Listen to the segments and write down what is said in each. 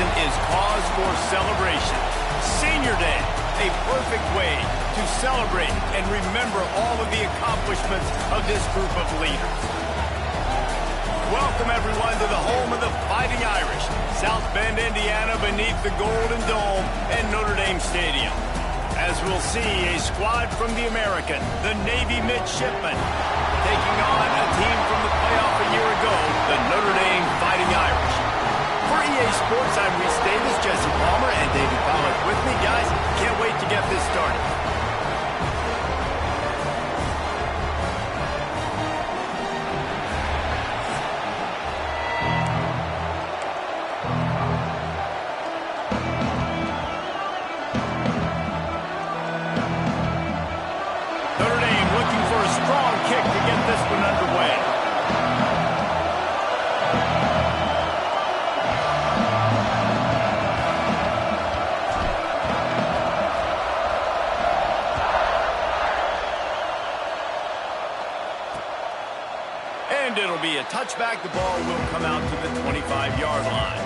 season is cause for celebration. Senior Day, a perfect way to celebrate and remember all of the accomplishments of this group of leaders. Welcome, everyone, to the home of the Fighting Irish, South Bend, Indiana, beneath the Golden Dome and Notre Dame Stadium. As we'll see, a squad from the American, the Navy Midshipmen, taking on a team from the playoff a year ago, the Notre Dame Fighting Irish. For EA Sports, I'm Reese Davis, Jesse Palmer, and David Pollack with me. Guys, can't wait to get this started. And it'll be a touchback. The ball will come out to the 25-yard line.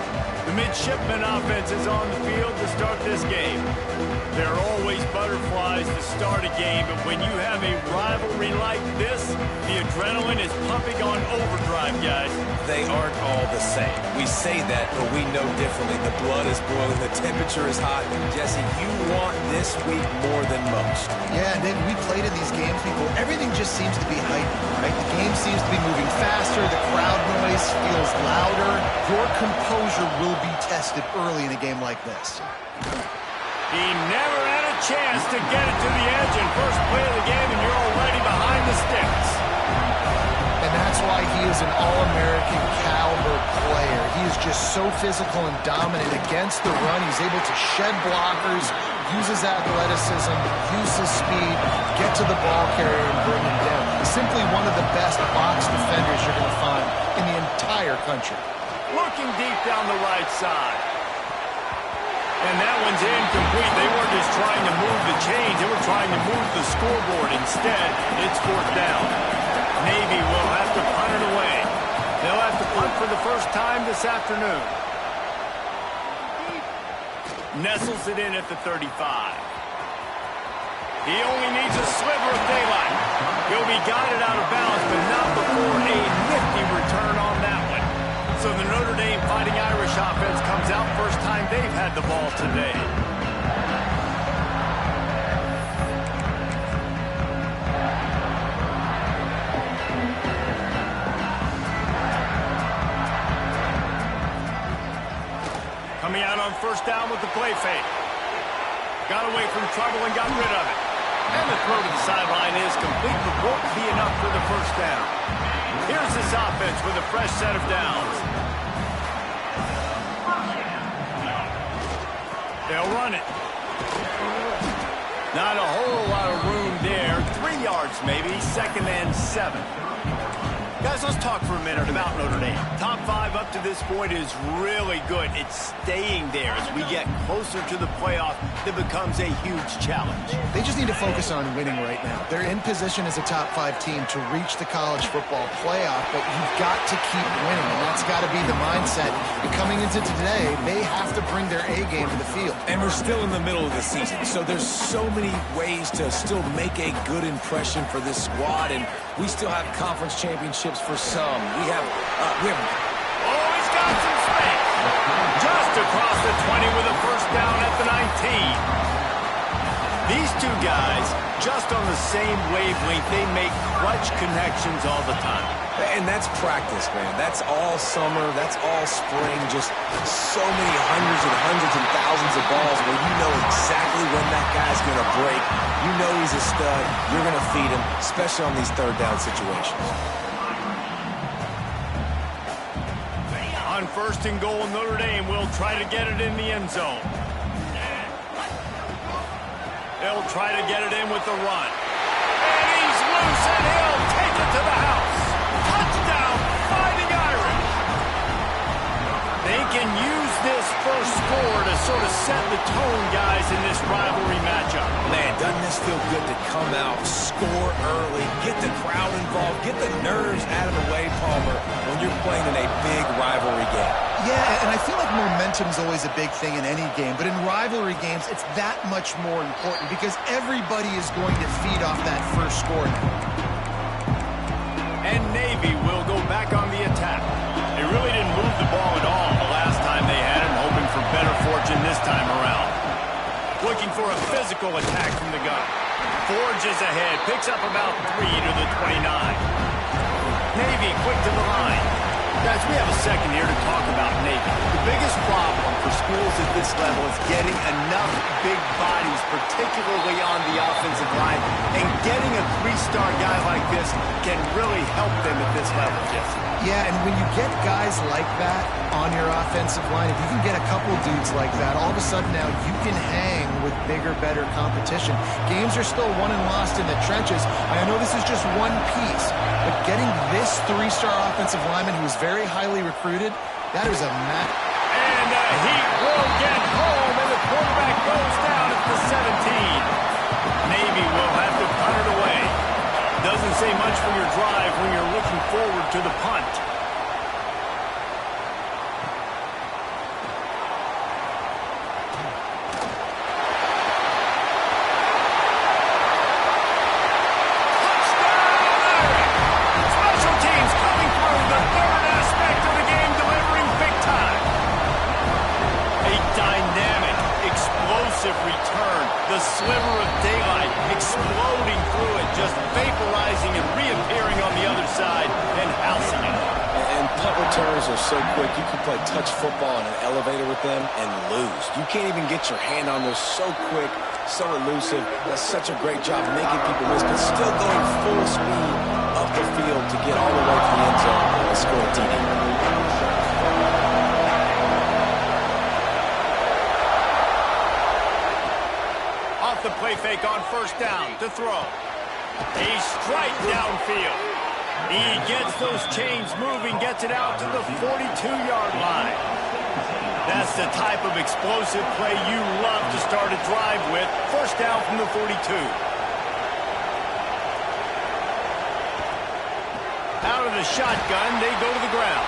The Midshipman offense is on the field to start this game. There are always butterflies to start a game, but when you have a rivalry like this, the adrenaline is pumping on overdrive, guys. They aren't all the same. We say that, but we know differently. The blood is boiling. The temperature is hot. Jesse, you want this week more than most. Yeah, and then we played in these games before. Everything just seems to be heightened, right? The game seems to be moving faster. The crowd noise feels louder. Your composure will be tested early in a game like this. He never had a chance to get it to the edge in first play of the game, and you're already behind the sticks. And that's why he is an All-American caliber player. He is just so physical and dominant against the run. He's able to shed blockers, uses athleticism, uses speed, get to the ball carrier and bring him down. He's simply one of the best box defenders you're going to find in the entire country. Looking deep down the right side. And that one's incomplete. They weren't just trying to move the chains. They were trying to move the scoreboard. Instead, it's fourth down. Navy will have to punt it away. They'll have to punt for the first time this afternoon. Nestles it in at the 35. He only needs a sliver of daylight. He'll be guided out of bounds, but not before a nifty return on that one. So the Notre Dame Fighting Irish offense comes out, first time they've had the ball today. Coming out on first down with the play fake. Got away from trouble and got rid of it. And the throw to the sideline is complete, but won't be enough for the first down. Here's this offense with a fresh set of downs. They'll run it. Not a whole lot of room there. 3 yards maybe, 2nd and 7. Guys, let's talk for a minute about Notre Dame. Top 5 up to this point is really good. It's staying there as we get closer to the playoff. That becomes a huge challenge. They just need to focus on winning right now. They're in position as a top 5 team to reach the college football playoff, but you've got to keep winning, and that's got to be the mindset. And coming into today, they have to bring their A game to the field. And we're still in the middle of the season, so there's so many ways to still make a good impression for this squad, and we still have conference championships for some. We have Oh, he's got some space. Just across the 20 with a first down at the 19. These two guys, just on the same wavelength, they make clutch connections all the time. And that's practice, man. That's all summer. That's all spring. Just so many hundreds and thousands of balls where you know exactly when that guy's going to break. You know he's a stud. You're going to feed him, especially on these third down situations. On first and goal, Notre Dame will try to get it in the end zone. They'll try to get it in with the run. And he's loose, and he'll take it to the house. Touchdown, Fighting Irish. They can use this first score to sort of set the tone, guys, in this rivalry matchup. Man, doesn't this feel good to come out, score early, get the crowd involved, get the nerves out of the way, Palmer, when you're playing in a big rivalry game? Yeah, and I feel like momentum's always a big thing in any game, but in rivalry games, it's that much more important because everybody is going to feed off that first score now. And Navy will go back on the attack. They really didn't move the ball at all the last time they had it, hoping for better fortune this time around. Looking for a physical attack from the gun. Forges ahead, picks up about 3 to the 29. Navy quick to the line. Guys, we have a second here to talk about Navy. The biggest problem for schools at this level is getting enough big bodies, particularly on the offensive line, and getting a 3-star guy like this can really help them at this level, Jesse. Yeah, and when you get guys like that on your offensive line, if you can get a couple dudes like that, all of a sudden now you can hang with bigger, better competition. Games are still won and lost in the trenches. I know this is just one piece, but getting this 3-star offensive lineman who is very highly recruited, that is a match. And he will get home, and the quarterback goes down at the 17. Navy will have to punt it away. Doesn't say much for your drive when you're looking forward to the punt. Return, the sliver of daylight exploding through it, just vaporizing and reappearing on the other side and housing it. And punt returns are so quick, you can play touch football in an elevator with them and lose. You can't even get your hand on those, so quick, so elusive. That's such a great job making people miss, but still going full speed up the field to get all the way to the end zone and score a TD. The play fake on first down to throw. A strike downfield. He gets those chains moving, gets it out to the 42-yard line. That's the type of explosive play you love to start a drive with. First down from the 42. Out of the shotgun, they go to the ground.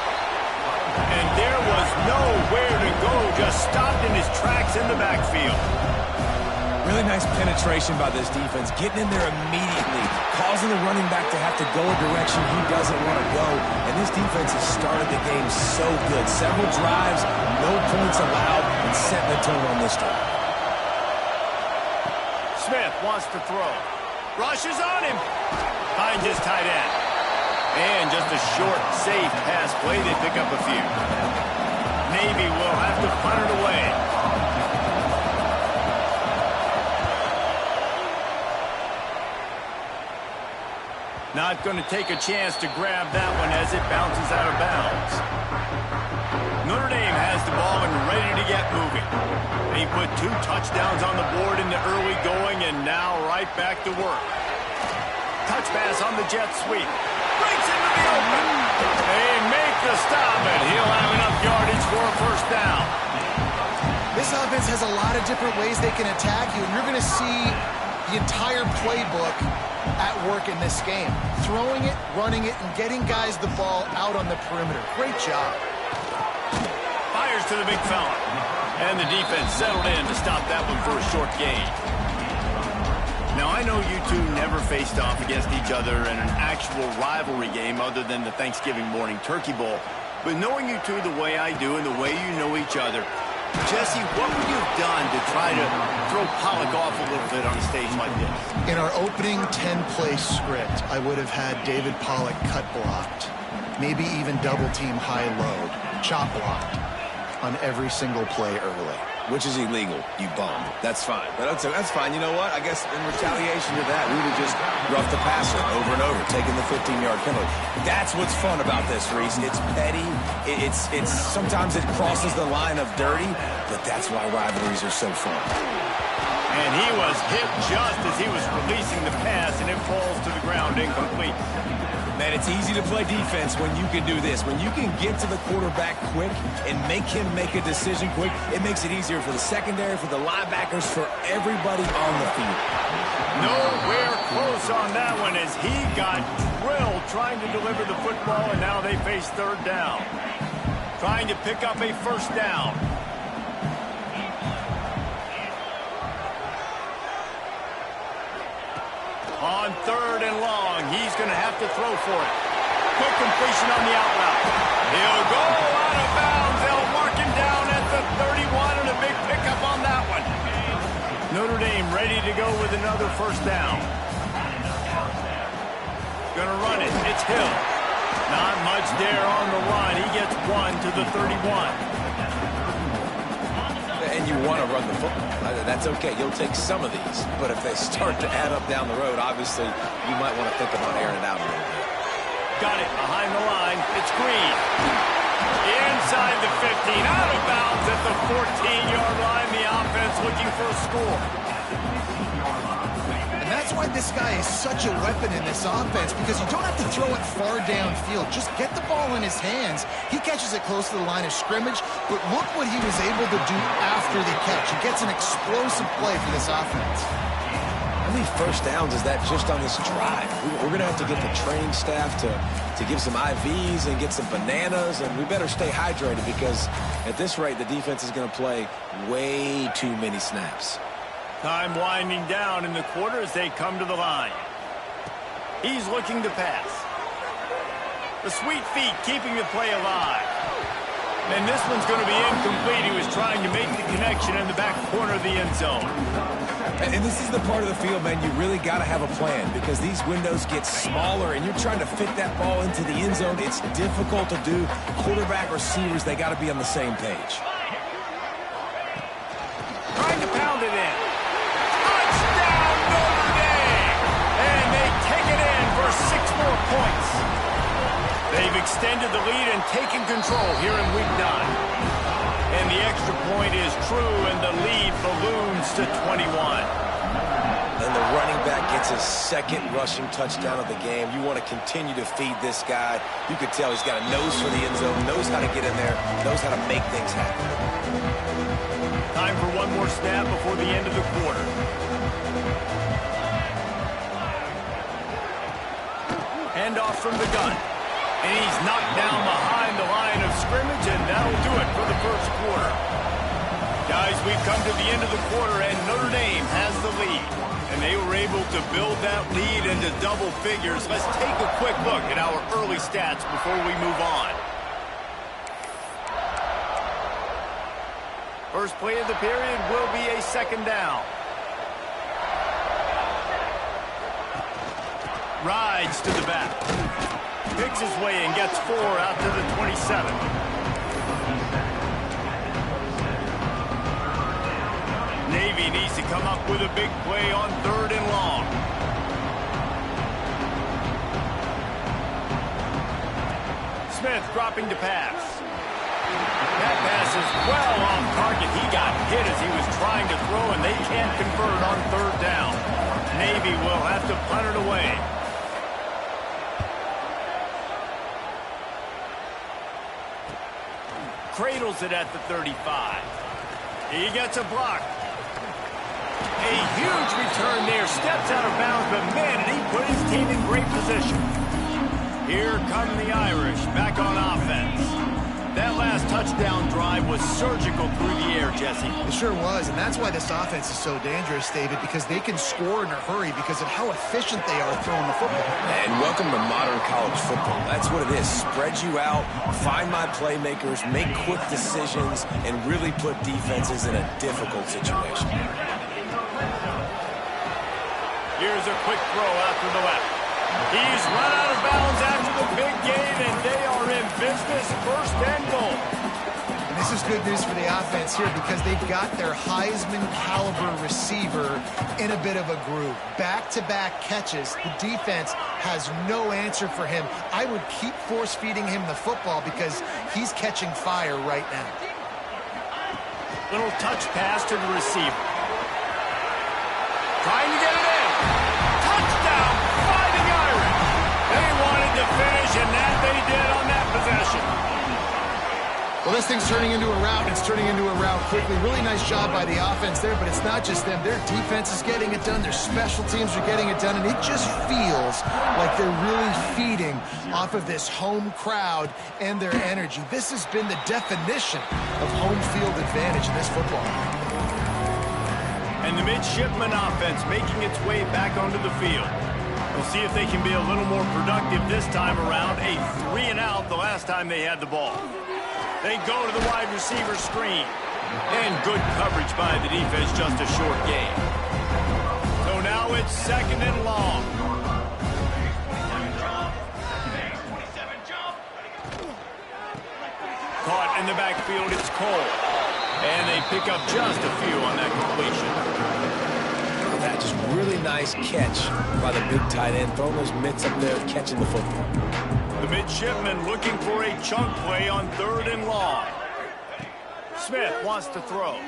And there was nowhere to go, just stopped in his tracks in the backfield. Really nice penetration by this defense, getting in there immediately, causing the running back to have to go a direction he doesn't want to go. And this defense has started the game so good. Several drives, no points allowed, and setting the tone on this drive. Smith wants to throw. Rushes on him. Finds his tight end. And just a short, safe pass play. They pick up a few. Navy will have to punt it away. Not going to take a chance to grab that one as it bounces out of bounds. Notre Dame has the ball and ready to get moving. He put 2 touchdowns on the board in the early going and now right back to work. Touch pass on the jet sweep. Breaks into the open. They make the stop and he'll have enough yardage for a first down. This offense has a lot of different ways they can attack you, and you're going to see the entire playbook at work in this game. Throwing it, running it, and getting guys the ball out on the perimeter. Great job. Fires to the big fella. And the defense settled in to stop that one for a short gain. Now, I know you two never faced off against each other in an actual rivalry game other than the Thanksgiving morning Turkey Bowl. But knowing you two the way I do and the way you know each other, Jesse, what would you have done to try to throw Pollock off a little bit on a stage like this? In our opening 10-play script, I would have had David Pollock cut blocked, maybe even double-team high-load, chop blocked on every single play early. Which is illegal, you bum. That's fine. But that's fine. You know what? I guess in retaliation to that, we would just rough the passer over and over, taking the 15-yard penalty. That's what's fun about this, Reese. It's petty. It's sometimes it crosses the line of dirty, but that's why rivalries are so fun. And he was hit just as he was releasing the pass, and it falls to the ground incomplete. Man, it's easy to play defense when you can do this. When you can get to the quarterback quick and make him make a decision quick, it makes it easier for the secondary, for the linebackers, for everybody on the field. Nowhere close on that one as he got drilled trying to deliver the football, and now they face third down. trying to pick up a first down. On 3rd and long, he's going to have to throw for it. Quick completion on the out route. He'll go out of bounds. They'll mark him down at the 31, and a big pickup on that one. Notre Dame ready to go with another first down. Going to run it. It's Hill. Not much there on the run. He gets 1 to the 31. And you want to run the football. That's okay. You'll take some of these. But if they start to add up down the road, obviously, you might want to think about airing it out a little bit. Got it behind the line. It's Green. Inside the 15. Out of bounds at the 14-yard line. The offense looking for a score. And that's why this guy is such a weapon in this offense, because you don't have to throw it far downfield. Just get the ball in his hands. He catches it close to the line of scrimmage, but look what he was able to do after the catch. He gets an explosive play for this offense. How many first downs is that just on this drive? We're going to have to get the training staff to give some IVs and get some bananas, and we better stay hydrated because at this rate, the defense is going to play way too many snaps. Time winding down in the quarter as they come to the line. He's looking to pass. The sweet feet keeping the play alive. And this one's going to be incomplete. He was trying to make the connection in the back corner of the end zone. And this is the part of the field, man, you really got to have a plan because these windows get smaller and you're trying to fit that ball into the end zone. It's difficult to do. Quarterback, receivers, they got to be on the same page. Trying to pound it in. Touchdown, Notre Dame! And they take it in for 6 more points. They've extended the lead and taken control here in Week 9. And the extra point is true, and the lead balloons to 21. And the running back gets his 2nd rushing touchdown of the game. You want to continue to feed this guy. You could tell he's got a nose for the end zone, knows how to get in there, knows how to make things happen. Time for one more snap before the end of the quarter. Handoff from the gun. And he's knocked down behind the line of scrimmage, and that'll do it for the first quarter. Guys, we've come to the end of the quarter, and Notre Dame has the lead. And they were able to build that lead into double figures. Let's take a quick look at our early stats before we move on. First play of the period will be a 2nd down. Rides to the back. Picks his way and gets 4 out to the 27. Navy needs to come up with a big play on 3rd and long. Smith dropping to pass. That pass is well on target. He got hit as he was trying to throw, and they can't convert on 3rd down. Navy will have to punt it away. Cradles it at the 35. He gets a block. A huge return there. Steps out of bounds, but man, did he put his team in great position. Here come the Irish back on offense. That last touchdown drive was surgical through the air, Jesse. It sure was, and that's why this offense is so dangerous, David, because they can score in a hurry because of how efficient they are throwing the football. And welcome to modern college football. That's what it is. Spread you out, find my playmakers, make quick decisions, and really put defenses in a difficult situation. Here's a quick throw out to the left. He's run out of bounds after the big gain, and they are in business. 1st and goal. And this is good news for the offense here because they've got their Heisman-caliber receiver in a bit of a groove. Back-to-back catches. The defense has no answer for him. I would keep force-feeding him the football because he's catching fire right now. Little touch pass to the receiver. Trying to get it in. Touchdown, Fighting Irish. They wanted to finish, and that they did on that possession. Well, this thing's turning into a rout. It's turning into a rout quickly. Really nice job by the offense there, but it's not just them. Their defense is getting it done. Their special teams are getting it done, and it just feels like they're really feeding off of this home crowd and their energy. This has been the definition of home field advantage in this football game. And the midshipman offense making its way back onto the field. We'll see if they can be a little more productive this time around. A 3-and-out the last time they had the ball. They go to the wide receiver screen. And good coverage by the defense, just a short gain. So now it's 2nd and long. Caught in the backfield, it's Cole. And they pick up just a few on that completion. That just really nice catch by the big tight end, throwing those mitts up there, catching the football. The midshipman looking for a chunk play on 3rd and long. Smith wants to throw.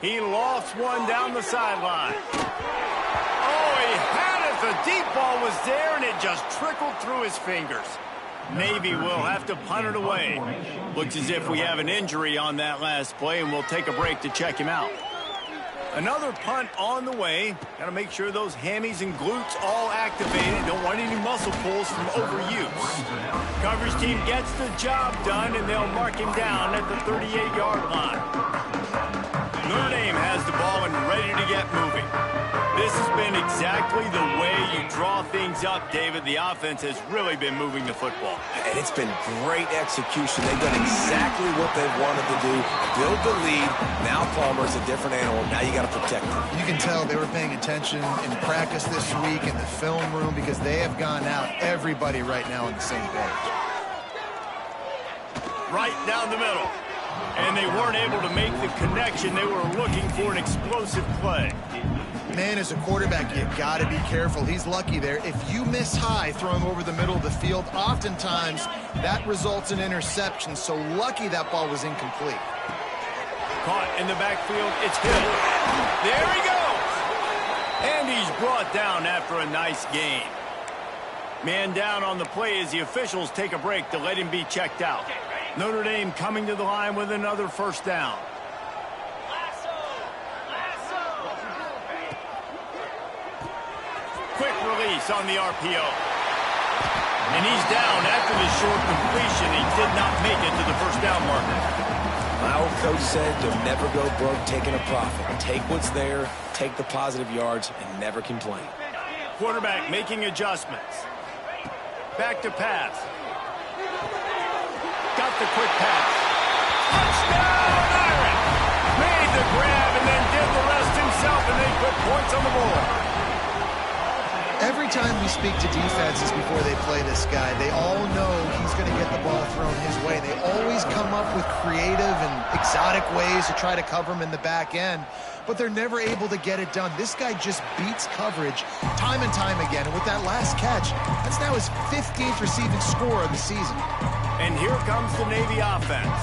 He lost one down the sideline. Oh, he had it. The deep ball was there, and it just trickled through his fingers. Navy will have to punt it away. Looks as if we have an injury on that last play, and we'll take a break to check him out. Another punt on the way. Got to make sure those hammies and glutes all activated. Don't want any muscle pulls from overuse. Coverage team gets the job done, and they'll mark him down at the 38-yard line. Notre Dame has the ball and ready to get moving. This has been exactly the way you draw things up, David. The offense has really been moving the football. And it's been great execution. They've done exactly what they've wanted to do. Build the lead. Now Palmer's a different animal. Now you got to protect him. You can tell they were paying attention in practice this week in the film room because they have gone out. Everybody right now on the same page. Right down the middle. And they weren't able to make the connection. They were looking for an explosive play. Man, as a quarterback, you got to be careful. He's lucky there. If you miss high throwing over the middle of the field, oftentimes that results in interception. So lucky that ball was incomplete. Caught in the backfield. It's Hill. There he goes. And he's brought down after a nice gain. Man down on the play as the officials take a break to let him be checked out. Notre Dame coming to the line with another 1st down. Quick release on the RPO. And he's down after the short completion. He did not make it to the 1st down marker. My old coach said to never go broke taking a profit. Take what's there, take the positive yards, and never complain. Quarterback making adjustments. Back to pass. Got the quick pass. Touchdown, Iron! Made the grab and then did the rest himself, and they put points on the board. Every time we speak to defenses before they play this guy, they all know he's going to get the ball thrown his way. They always come up with creative and exotic ways to try to cover him in the back end, but they're never able to get it done. This guy just beats coverage time and time again, and with that last catch, that's now his 15th receiving score of the season. And here comes the Navy offense.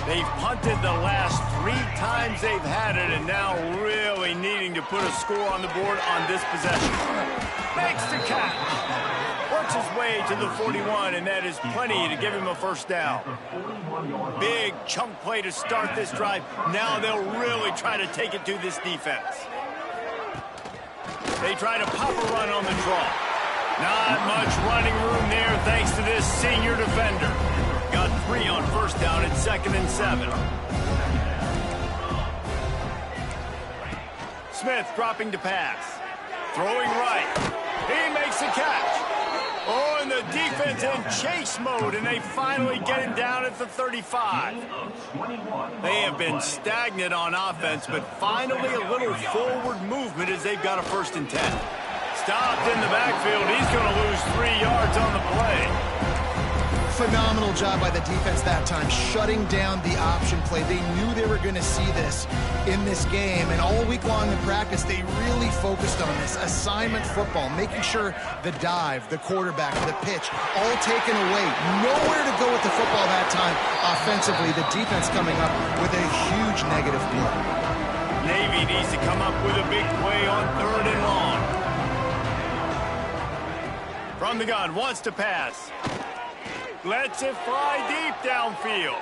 They've punted the last 3 times they've had it, and now really needing to put a score on the board on this possession. Makes the catch. Works his way to the 41, and that is plenty to give him a 1st down. Big chunk play to start this drive. Now they'll really try to take it to this defense. They try to pop a run on the draw. Not much running room there thanks to this senior defender. Got 3 on 1st down at 2nd and 7. Smith dropping to pass. Throwing right. He makes a catch. Oh, and the defense in chase mode, and they finally get him down at the 35. They have been stagnant on offense, but finally a little forward movement as they've got a 1st and 10. Stopped in the backfield. He's going to lose 3 yards on the play. Phenomenal job by the defense that time, shutting down the option play. They knew they were going to see this in this game, and all week long in practice, they really focused on this assignment football, making sure the dive, the quarterback, the pitch, all taken away. Nowhere to go with the football that time offensively. The defense coming up with a huge negative play. Navy needs to come up with a big play on 3rd and long. From the gun, wants to pass. Lets it fly deep downfield.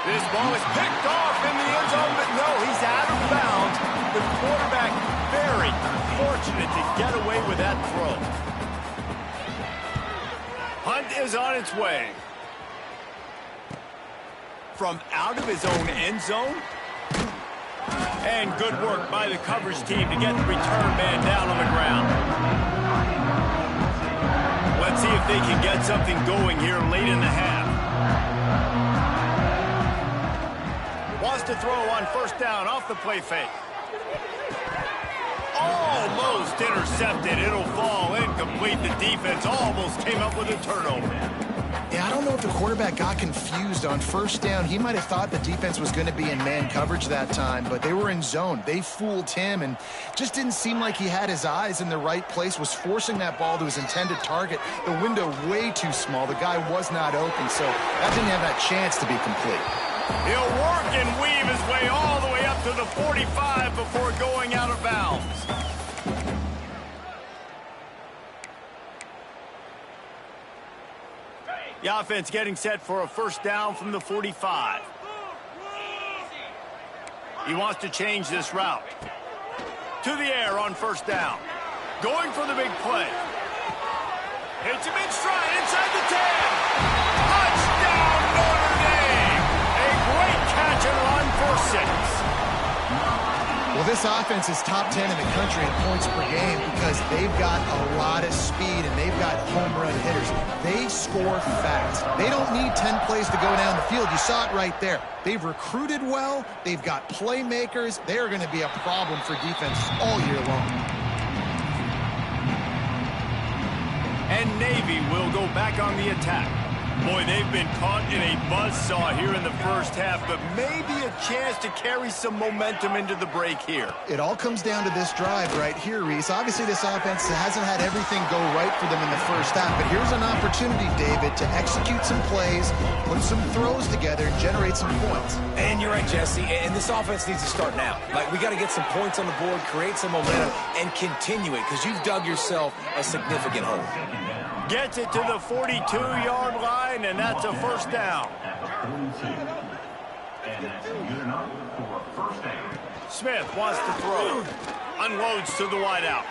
This ball is picked off in the end zone, but no, he's out of bounds. The quarterback very fortunate to get away with that throw. Hunt is on its way. From out of his own end zone. And good work by the coverage team to get the return man down on the ground. Let's see if they can get something going here late in the half. Wants to throw on first down off the play fake. Almost intercepted. It'll fall incomplete. The defense almost came up with a turnover. Yeah, I don't know if the quarterback got confused on first down. He might have thought the defense was going to be in man coverage that time, but they were in zone. They fooled him and just didn't seem like he had his eyes in the right place, was forcing that ball to his intended target. The window way too small. The guy was not open, so that didn't have that chance to be complete. He'll work and weave his way all the way up to the 45 before going out of bounds. The offense getting set for a first down from the 45. He wants to change this route. To the air on first down. Going for the big play. Hits him in stride inside the 10. Touchdown Notre Dame. A great catch and run for 6. Well, this offense is top 10 in the country in points per game because they've got a lot of speed and they've got home run hitters. They score fast. They don't need 10 plays to go down the field. You saw it right there. They've recruited well. They've got playmakers. They are going to be a problem for defense all year long. And Navy will go back on the attack. Boy, they've been caught in a buzzsaw here in the first half, but maybe a chance to carry some momentum into the break here. It all comes down to this drive right here, Reese. Obviously, this offense hasn't had everything go right for them in the first half, but here's an opportunity, David, to execute some plays, put some throws together, and generate some points. And you're right, Jesse, and this offense needs to start now. Like, we got to get some points on the board, create some momentum, and continue it, because you've dug yourself a significant hole. Gets it to the 42-yard line, and that's a first down. Smith wants to throw. Unloads to the wideout.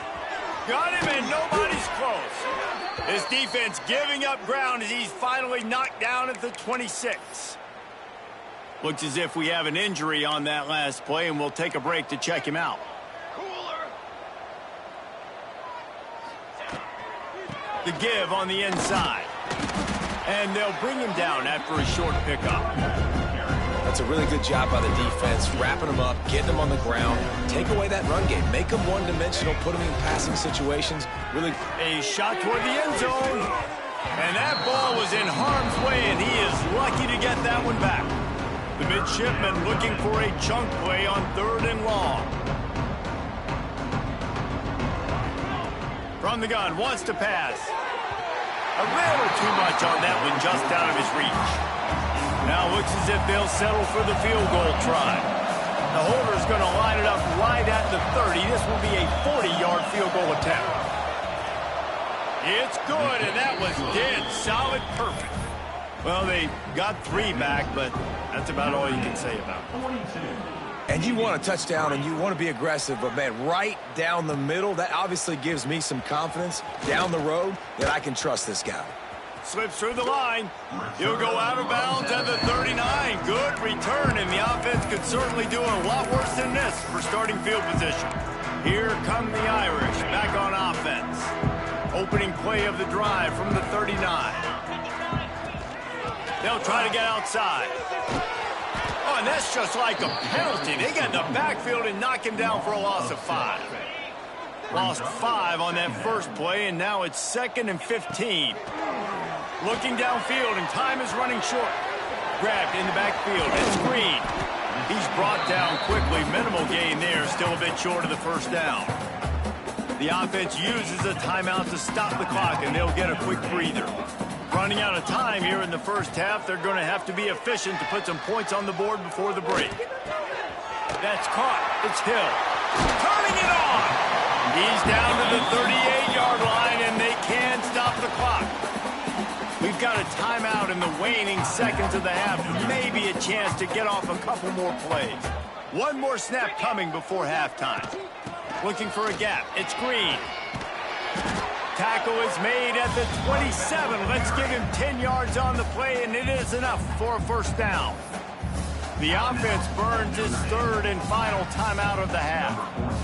Got him, and nobody's close. This defense giving up ground as he's finally knocked down at the 26. Looks as if we have an injury on that last play, and we'll take a break to check him out. The give on the inside. And they'll bring him down after a short pickup. That's a really good job by the defense, wrapping them up, getting them on the ground, take away that run game, make them one-dimensional, put them in passing situations. Really a shot toward the end zone. And that ball was in harm's way, and he is lucky to get that one back. The midshipman looking for a chunk play on 3rd and long. From the gun, wants to pass. A little too much on that one, just out of his reach. Now looks as if they'll settle for the field goal try. The holder's going to line it up right at the 30. This will be a 40-yard field goal attempt. It's good, and that was dead solid, perfect. Well, they got 3 back, but that's about all you can say about it. And you want a touchdown and you want to be aggressive, but man, right down the middle, that obviously gives me some confidence down the road that I can trust this guy. Slips through the line. He'll go out of bounds at the 39. Good return, and the offense could certainly do a lot worse than this for starting field position. Here come the Irish back on offense. Opening play of the drive from the 39. They'll try to get outside. Oh, and that's just like a penalty. They get in the backfield and knock him down for a loss of 5. Lost 5 on that first play, and now it's 2nd and 15. Looking downfield, and time is running short. Grabbed in the backfield and screened. He's brought down quickly. Minimal gain there, still a bit short of the first down. The offense uses a timeout to stop the clock, and they'll get a quick breather. Running out of time here in the first half. They're going to have to be efficient to put some points on the board before the break. That's caught. It's Hill. Turning it on. He's down to the 38-yard line, and they can stop the clock. We've got a timeout in the waning seconds of the half. Maybe a chance to get off a couple more plays. One more snap coming before halftime. Looking for a gap. It's Green. Tackle is made at the 27. Let's give him 10 yards on the play, and it is enough for a first down. The offense burns its third and final timeout of the half.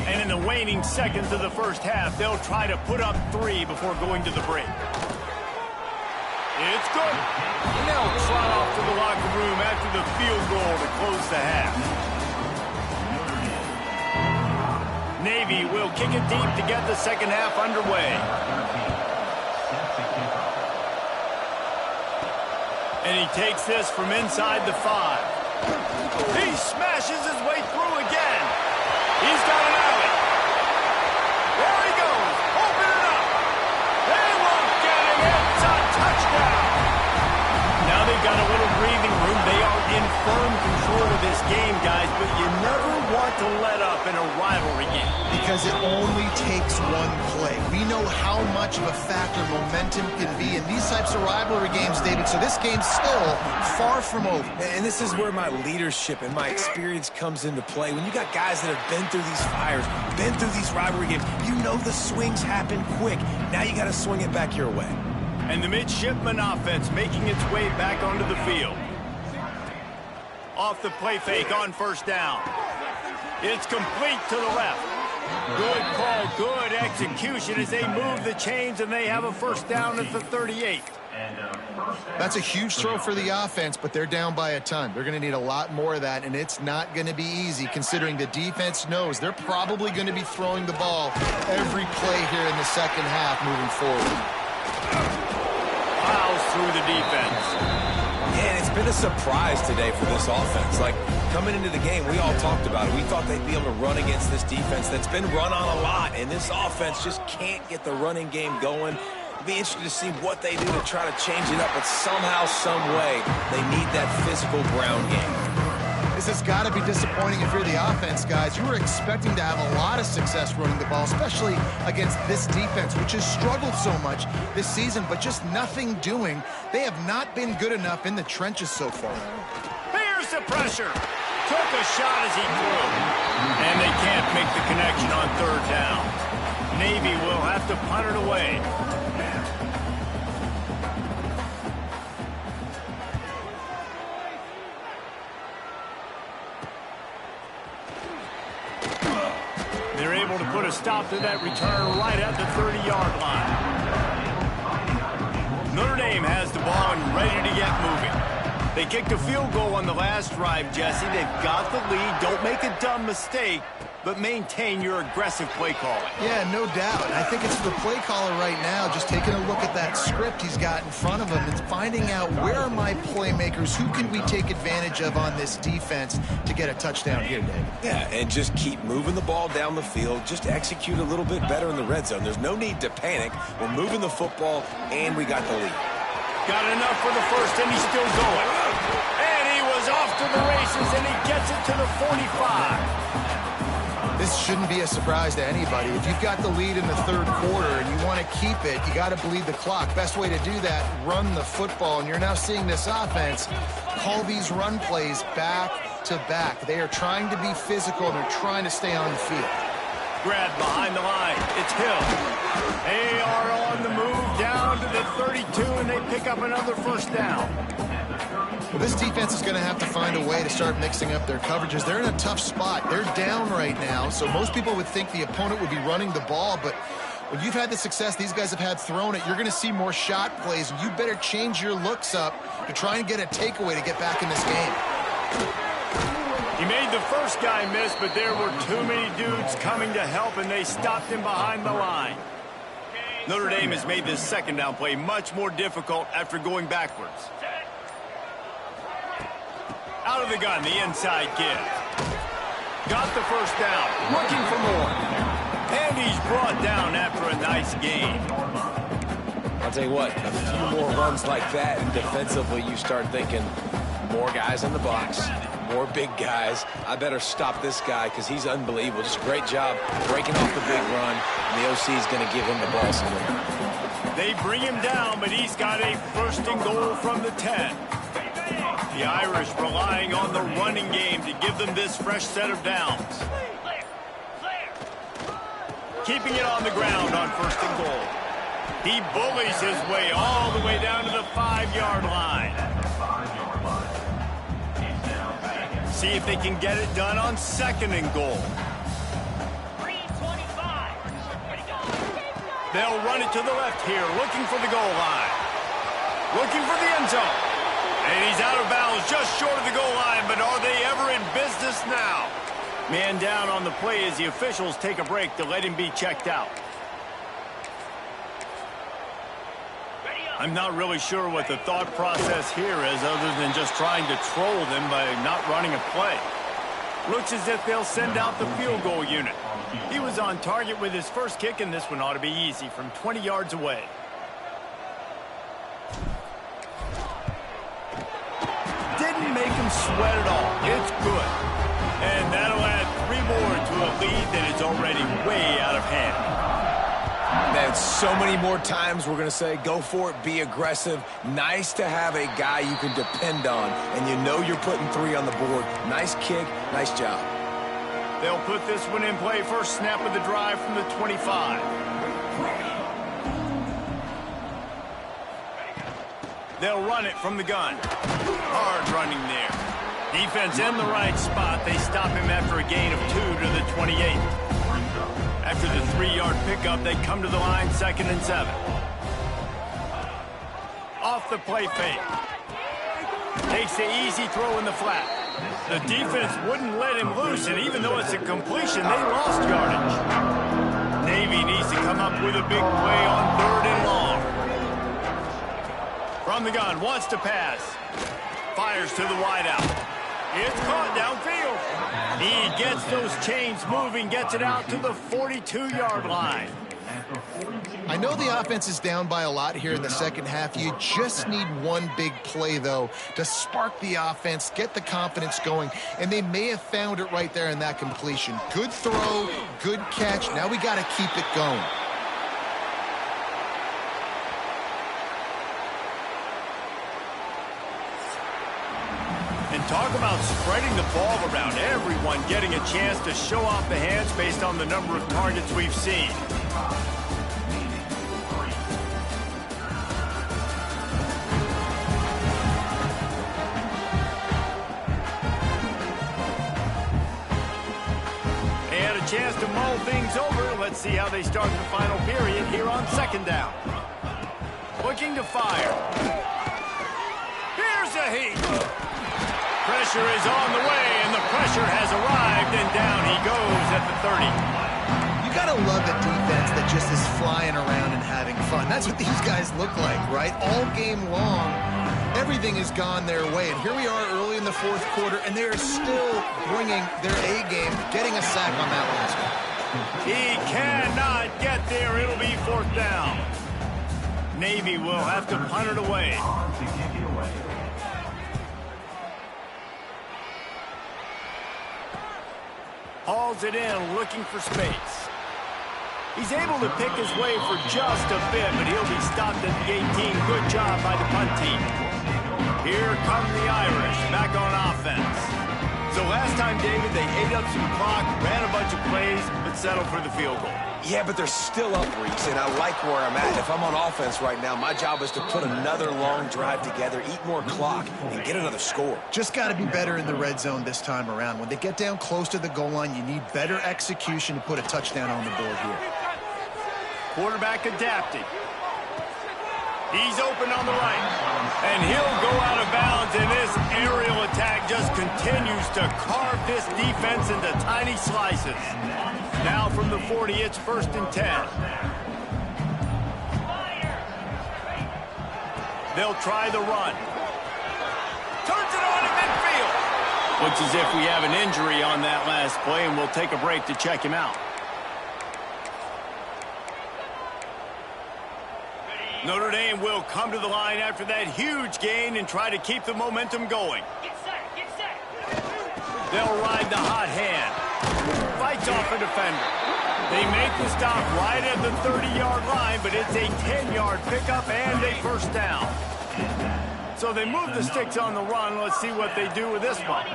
And in the waning seconds of the first half, they'll try to put up 3 before going to the break. It's good. And they'll trot off to the locker room after the field goal to close the half. Navy will kick it deep to get the second half underway. And he takes this from inside the 5. He smashes his way through again. He's got an alley. There he goes. Open it up. They won't get him. It's a touchdown. Now they've got a little breathing room. They are in firm control of this game, guys, but you never want to let up in a rivalry game. Because it only takes one play. We know how much of a factor momentum can be in these types of rivalry games, David, so this game's still far from over. And this is where my leadership and my experience comes into play. When you got guys that have been through these fires, been through these rivalry games, you know the swings happen quick. Now you got to swing it back your way. And the midshipman offense making its way back onto the field. Off the play fake on first down. It's complete to the left. Good call, good execution as they move the chains, and they have a first down at the 38. That's a huge throw for the offense, but they're down by a ton. They're going to need a lot more of that, and it's not going to be easy considering the defense knows they're probably going to be throwing the ball every play here in the second half moving forward. Plows through the defense. Yeah, and it's been a surprise today for this offense. Like, coming into the game, we all talked about it. We thought they'd be able to run against this defense that's been run on a lot, and this offense just can't get the running game going. It'll be interesting to see what they do to try to change it up, but somehow, some way, they need that physical ground game. This has got to be disappointing if you're the offense, guys. You were expecting to have a lot of success running the ball, especially against this defense, which has struggled so much this season, but just nothing doing. They have not been good enough in the trenches so far. Here's the pressure. Took a shot as he threw. And they can't make the connection on third down. Navy will have to punt it away. They're able to put a stop to that return right at the 30-yard line. Notre Dame has the ball and ready to get moving. They kicked a field goal on the last drive, Jesse. They've got the lead. Don't make a dumb mistake, but maintain your aggressive play calling. Yeah, no doubt. I think it's the play caller right now just taking a look at that script he's got in front of him and finding out where are my playmakers, who can we take advantage of on this defense to get a touchdown here, Dave. Yeah, and just keep moving the ball down the field. Just execute a little bit better in the red zone. There's no need to panic. We're moving the football, and we got the lead. Got enough for the first, and he's still going. And he was off to the races, and he gets it to the 45. This shouldn't be a surprise to anybody. If you've got the lead in the third quarter and you want to keep it, you got to bleed the clock. Best way to do that, run the football. And you're now seeing this offense call these run plays back to back. They are trying to be physical, and they're trying to stay on the field. Grab behind the line. It's Hill. They are on the move down to the 32, and they pick up another first down. Well, this defense is going to have to find a way to start mixing up their coverages. They're in a tough spot. They're down right now, so most people would think the opponent would be running the ball, but when you've had the success these guys have had throwing it, you're going to see more shot plays, and you better change your looks up to try and get a takeaway to get back in this game. He made the first guy miss, but there were too many dudes coming to help, and they stopped him behind the line. Notre Dame has made this second down play much more difficult after going backwards. Out of the gun, the inside give. Got the first down, looking for more. And he's brought down after a nice gain. I'll tell you what, a few more runs like that, and defensively you start thinking more guys in the box, more big guys. I better stop this guy because he's unbelievable. Just a great job breaking off the big run, and the OC is going to give him the ball somewhere. They bring him down, but he's got a first and goal from the 10. The Irish relying on the running game to give them this fresh set of downs. Keeping it on the ground on first and goal. He bullies his way all the way down to the 5-yard line. See if they can get it done on second and goal. They'll run it to the left here, looking for the goal line. Looking for the end zone. And he's out of bounds just short of the goal line, but are they ever in business now? Man down on the play as the officials take a break to let him be checked out. I'm not really sure what the thought process here is other than just trying to troll them by not running a play. Looks as if they'll send out the field goal unit. He was on target with his first kick, and this one ought to be easy from 20 yards away. Didn't make him sweat at all. It's good. And that'll add 3 more to a lead that is already way out of hand. Man, so many more times we're going to say, go for it, be aggressive. Nice to have a guy you can depend on, and you know you're putting 3 on the board. Nice kick, nice job. They'll put this one in play. First snap of the drive from the 25. They'll run it from the gun. Hard running there. Defense in the right spot. They stop him after a gain of 2 to the 28. After the 3-yard pickup, they come to the line, 2nd and 7. Off the play fake. Takes the easy throw in the flat. The defense wouldn't let him loose, and even though it's a completion, they lost yardage. Navy needs to come up with a big play on 3rd and long. From the gun, wants to pass. Fires to the wideout. It's caught downfield. He gets those chains moving, gets it out to the 42-yard line. I know the offense is down by a lot here in the second half. You just need one big play, though, to spark the offense, get the confidence going, and they may have found it right there in that completion. Good throw, good catch. Now we got to keep it going. And talk about spreading the ball around. Everyone getting a chance to show off the hands based on the number of targets we've seen. They had a chance to mull things over. Let's see how they start the final period here on 2nd down. Looking to fire. Here's a heat. Pressure is on the way, and the pressure has arrived, and down he goes at the 30. You got to love a defense that just is flying around and having fun. That's what these guys look like, right? All game long, everything has gone their way, and here we are early in the 4th quarter, and they are still bringing their A game, getting a sack on that last one. He cannot get there. It'll be 4th down. Navy will have to punt it away. Hauls it in, looking for space. He's able to pick his way for just a bit, but he'll be stopped at the 18. Good job by the punt team. Here come the Irish, back on offense. So last time, David, they ate up some clock, ran a bunch of plays, but settled for the field goal. Yeah, but they're still up, Reese, and I like where I'm at. If I'm on offense right now, my job is to put another long drive together, eat more clock, and get another score. Just got to be better in the red zone this time around. When they get down close to the goal line, you need better execution to put a touchdown on the board here. Quarterback adapting. He's open on the right, and he'll go out of bounds, and this aerial attack just continues to carve this defense into tiny slices. Now from the 40, it's 1st and 10. They'll try the run. Turns it on in midfield. Looks as if we have an injury on that last play, and we'll take a break to check him out. Notre Dame will come to the line after that huge gain and try to keep the momentum going. They'll ride the hot hand. Fights off a defender. They make the stop right at the 30-yard line, but it's a 10-yard pickup and a first down. So they move the sticks on the run. Let's see what they do with this one.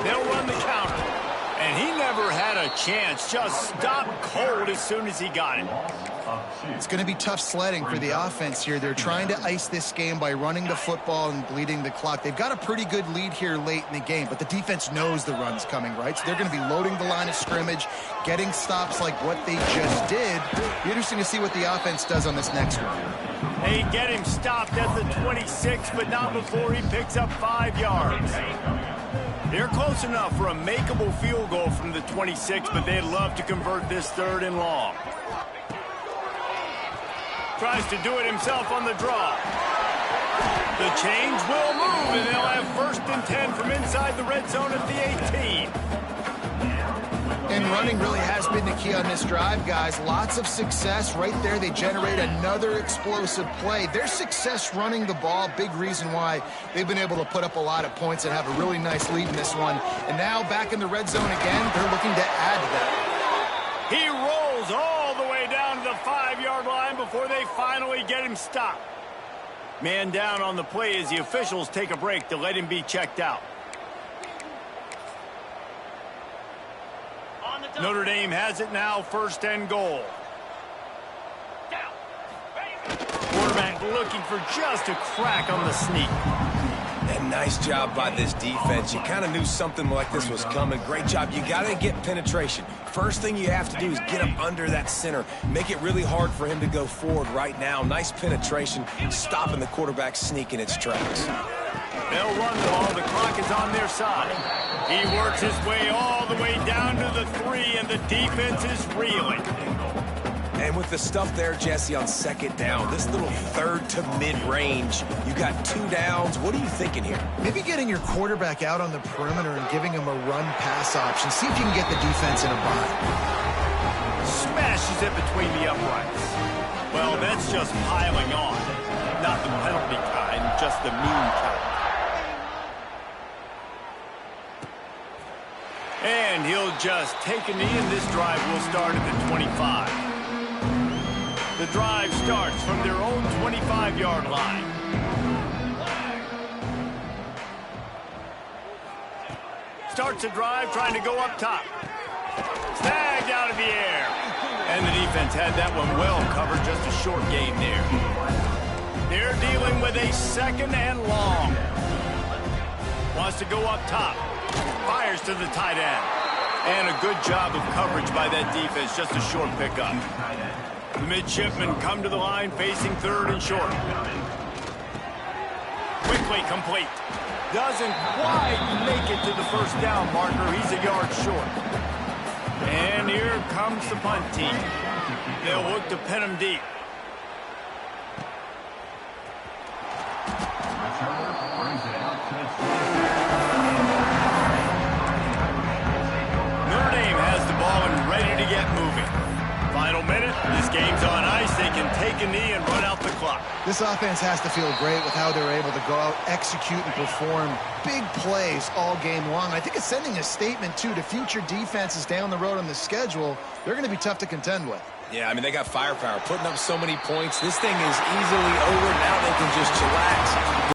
They'll run the counter. And he never had a chance. Just stopped cold as soon as he got it. It's going to be tough sledding for the offense here. They're trying to ice this game by running the football and bleeding the clock. They've got a pretty good lead here late in the game, but the defense knows the run's coming, right? So they're going to be loading the line of scrimmage, getting stops like what they just did. Be interesting to see what the offense does on this next one. They get him stopped at the 26, but not before he picks up 5 yards. They're close enough for a makeable field goal from the 26, but they'd love to convert this 3rd and long. Tries to do it himself on the draw. The change will move, and they'll have 1st and 10 from inside the red zone at the 18. And running really has been the key on this drive, guys. Lots of success right there. They generate another explosive play. Their success running the ball, big reason why they've been able to put up a lot of points and have a really nice lead in this one. And now back in the red zone again, they're looking to add to that. He rolls all the way down to the 5-yard line before they finally get him stopped. Man down on the play as the officials take a break to let him be checked out. Notre Dame has it now, 1st and goal. Quarterback looking for just a crack on the sneak. And nice job by this defense. You kind of knew something like this was coming. Great job. You got to get penetration. First thing you have to do is get him under that center. Make it really hard for him to go forward right now. Nice penetration, stopping the quarterback sneak in its tracks. They'll run the ball. The clock is on their side. He works his way all the way down to the 3, and the defense is reeling. And with the stuff there, Jesse, on 2nd down, this little 3rd to mid-range, you got 2 downs. What are you thinking here? Maybe getting your quarterback out on the perimeter and giving him a run-pass option. See if you can get the defense in a bind. Smashes it between the uprights. Well, that's just piling on. Not the penalty kind, just the mean kind. And he'll just take a knee, and this drive will start at the 25. The drive starts from their own 25-yard line. Starts a drive trying to go up top. Snagged out of the air. And the defense had that one well covered, just a short gain there. They're dealing with a 2nd and long. Wants to go up top. Fires to the tight end. And a good job of coverage by that defense, just a short pickup. The midshipmen come to the line facing 3rd and short. Quickly complete. Doesn't quite make it to the 1st down marker. He's a yard short. And here comes the punt team. They'll look to pin him deep. Notre Dame has the ball and ready to get moving. Final minute, this game's on ice. They can take a knee and run out the clock. This offense has to feel great with how they're able to go out, execute, and perform big plays all game long. I think it's sending a statement, too, to future defenses down the road on the schedule. They're going to be tough to contend with. Yeah, I mean, they got firepower, putting up so many points. This thing is easily over. Now they can just chillax.